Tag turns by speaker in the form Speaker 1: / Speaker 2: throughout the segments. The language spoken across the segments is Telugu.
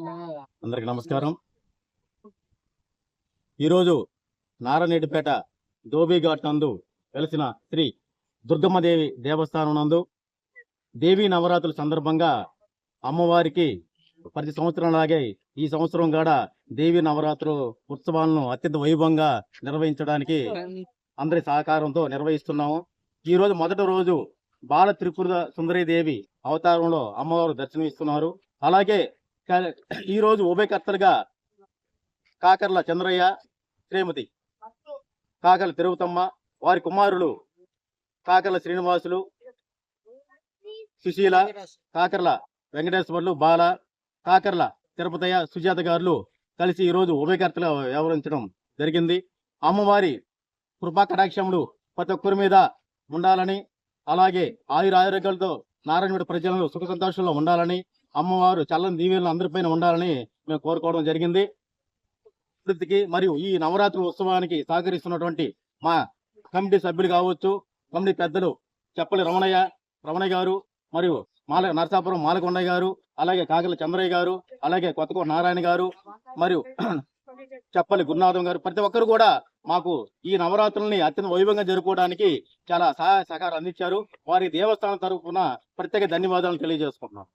Speaker 1: అందరికి నమస్కారం. ఈరోజు నారాయణపేట ధోబీఘాట్ నందు వెలిసిన శ్రీ దుర్గమ్మదేవి దేవస్థానం నందు దేవీ నవరాత్రుల సందర్భంగా అమ్మవారికి ప్రతి సంవత్సరం లాగే ఈ సంవత్సరం కూడా దేవీ నవరాత్రుల ఉత్సవాలను అత్యంత వైభవంగా నిర్వహించడానికి అందరి సహకారంతో నిర్వహిస్తున్నాము. ఈ రోజు మొదటి రోజు బాల త్రిపుర సుందరీదేవి అవతారంలో అమ్మవారు దర్శనమిస్తున్నారు. అలాగే ఈ రోజు ఉభయకర్తలుగా కాకర్ల చంద్రయ్య, శ్రీమతి కాకర్ల తిరుపతమ్మ, వారి కుమారులు కాకర్ల శ్రీనివాసులు, సుశీల, కాకర్ల వెంకటేశ్వర్లు, బాల, కాకర్ల తిరుపతయ్య, సుజాత గారులు కలిసి ఈరోజు ఉభయకర్తలు వ్యవహరించడం జరిగింది. అమ్మవారి కృపా కటాక్షములు ప్రతి ఒక్కరి మీద ఉండాలని, అలాగే ఆయురారోగ్యాలతో నారాయణపేట ప్రజలను సుఖ సంతోషంలో ఉండాలని, అమ్మవారు చల్లని దీవెనలు అందరిపైన ఉండాలని మేము కోరుకోవడం జరిగింది. అభివృద్ధికి మరియు ఈ నవరాత్రి ఉత్సవానికి సహకరిస్తున్నటువంటి మా కమిటీ సభ్యులు కావచ్చు, కమిటీ పెద్దలు చెప్పలి రమణయ్య గారు, మరియు నరసాపురం మాలకొండయ్య గారు, అలాగే కాకల చంద్రయ్య గారు, అలాగే కొత్తకోట నారాయణ గారు, మరియు చెప్పలి గురునాథం గారు, ప్రతి ఒక్కరు కూడా మాకు ఈ నవరాత్రుల్ని అత్యంత వైభవంగా జరుపుకోవడానికి చాలా సహాయ సహకారం అందించారు. వారి దేవస్థానం తరఫున ప్రత్యేక ధన్యవాదాలు తెలియజేసుకుంటున్నాం.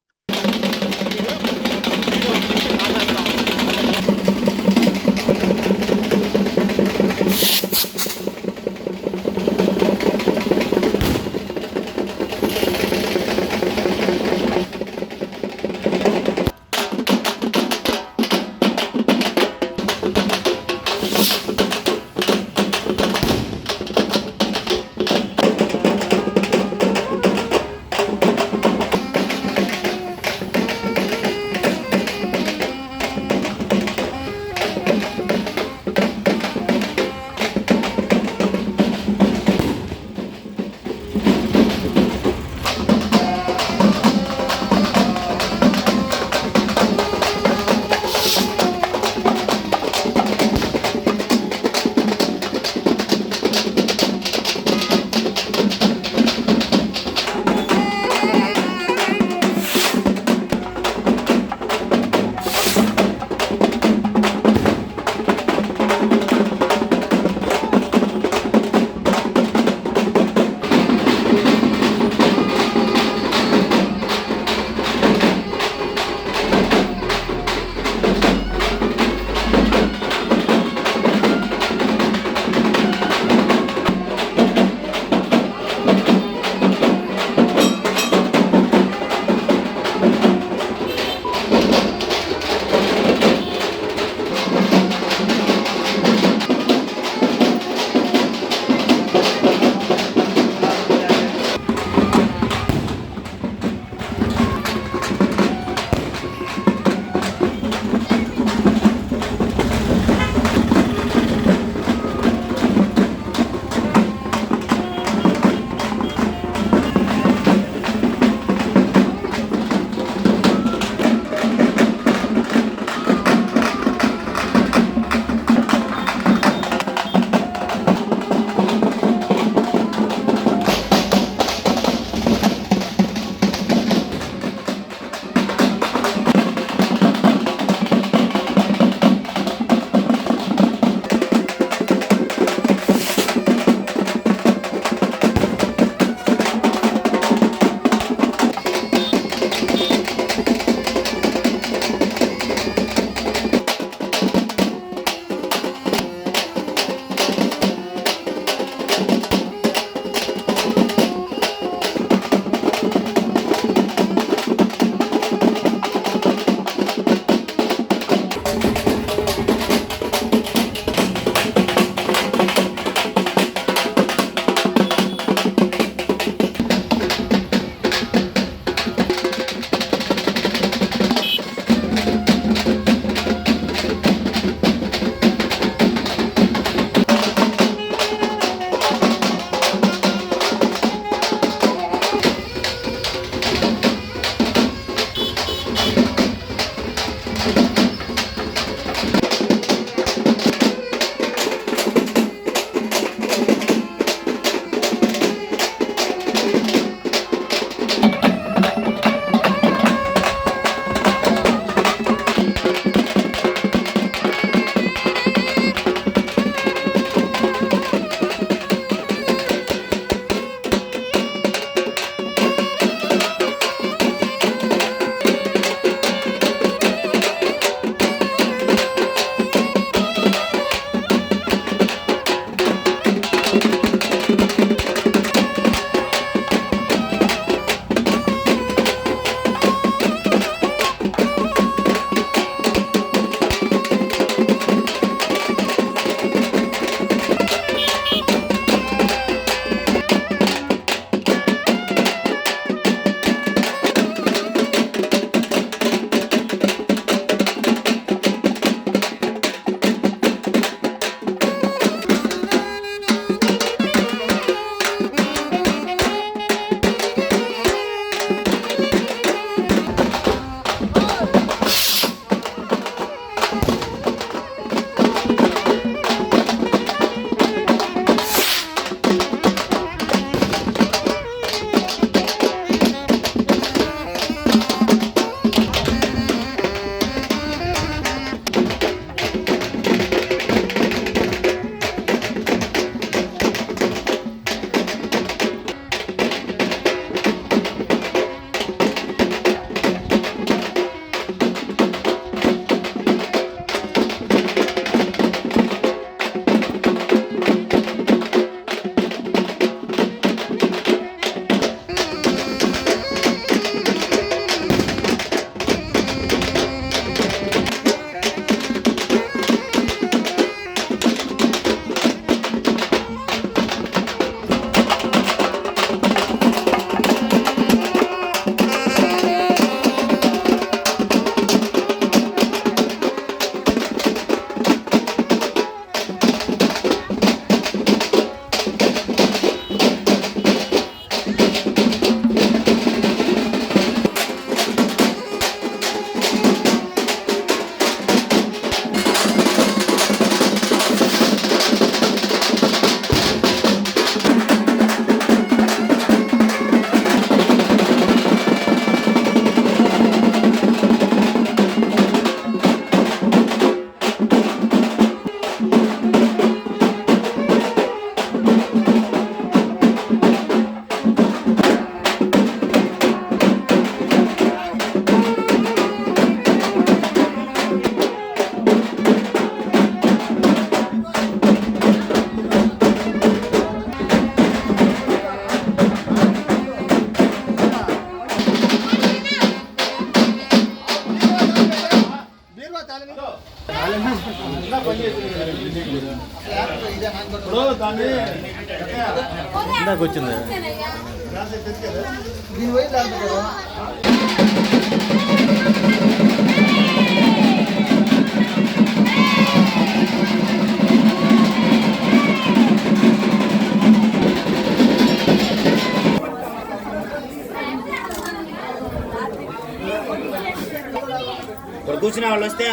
Speaker 1: ఇందాక వచ్చింది.
Speaker 2: ఇప్పుడు కూర్చునే వాళ్ళు వస్తే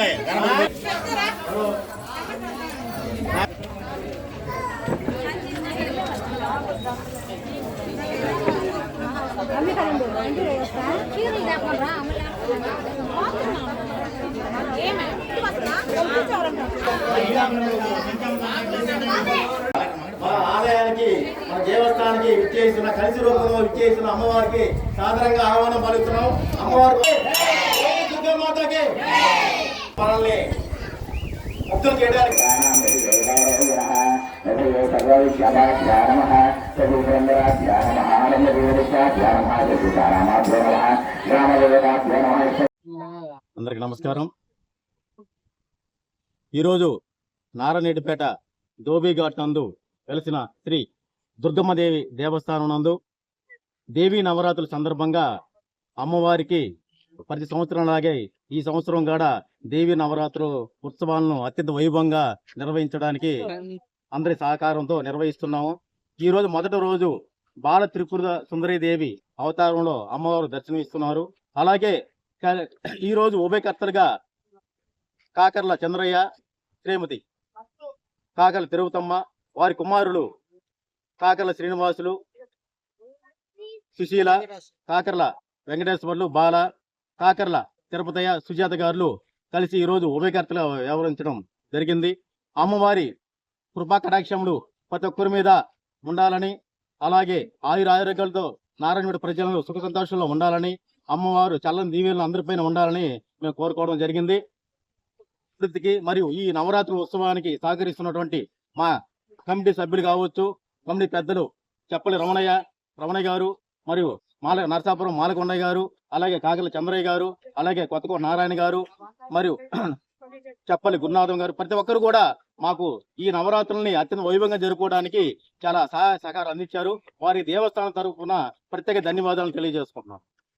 Speaker 1: మన ఆలయానికి మన దేవస్థానానికి విచ్చేసిన కలిసి రూపంలో విచ్చేసిన అమ్మవారికి సాధారణంగా ఆహ్వానం పలుకుతున్నాం. అమ్మవారు దుర్గామాతకి మనల్ని ముక్తులు చేయడానికి అందరికి నమస్కారం. ఈరోజు నారాయణపేట ధోబీఘాట్ నందు వెలిసిన శ్రీ దుర్గమ్మదేవి దేవస్థానం నందు దేవీ నవరాత్రుల సందర్భంగా అమ్మవారికి ప్రతి సంవత్సరం లాగే ఈ సంవత్సరం కూడా దేవీ నవరాత్రుల ఉత్సవాలను అత్యంత వైభవంగా నిర్వహించడానికి అందరి సహకారంతో నిర్వహిస్తున్నాము. ఈ రోజు మొదటి రోజు బాల త్రిపుర సుందరీదేవి అవతారంలో అమ్మవారు దర్శనమిస్తున్నారు. అలాగే ఈ రోజు ఉభయకర్తలుగా కాకర్ల చంద్రయ్య, శ్రీమతి కాకర్ల తిరుపతమ్మ, వారి కుమారులు కాకర్ల శ్రీనివాసులు, సుశీల, కాకర్ల వెంకటేశ్వర్లు, బాల, కాకర్ల తిరుపతయ్య, సుజాత గారులు కలిసి ఈరోజు ఉభయకర్తలు వ్యవహరించడం జరిగింది. అమ్మవారి కృపా కటాక్షములు ప్రతి ఒక్కరి మీద ఉండాలని, అలాగే ఆయురారోగ్యాలతో నారాయణపేట ప్రజలను సుఖ సంతోషంలో ఉండాలని, అమ్మవారు చల్లని దీవెనలు అందరిపైన ఉండాలని మేము కోరుకోవడం జరిగింది. అభివృద్ధికి మరియు ఈ నవరాత్రి ఉత్సవానికి సహకరిస్తున్నటువంటి మా కమిటీ సభ్యులు కావచ్చు, కమిటీ పెద్దలు చెప్పలి రమణయ్య గారు, మరియు నరసాపురం మాలకొండయ్య గారు, అలాగే కాకల చంద్రయ్య గారు, అలాగే కొత్తకోట నారాయణ గారు, మరియు చెప్పలి గురునాథం గారు, ప్రతి ఒక్కరు కూడా మాకు ఈ నవరాత్రుల్ని అత్యంత వైభవంగా జరుపుకోవడానికి చాలా సహాయ సహకారం అందించారు. వారి దేవస్థానం తరఫున ప్రత్యేక ధన్యవాదాలు తెలియజేసుకుంటున్నాం.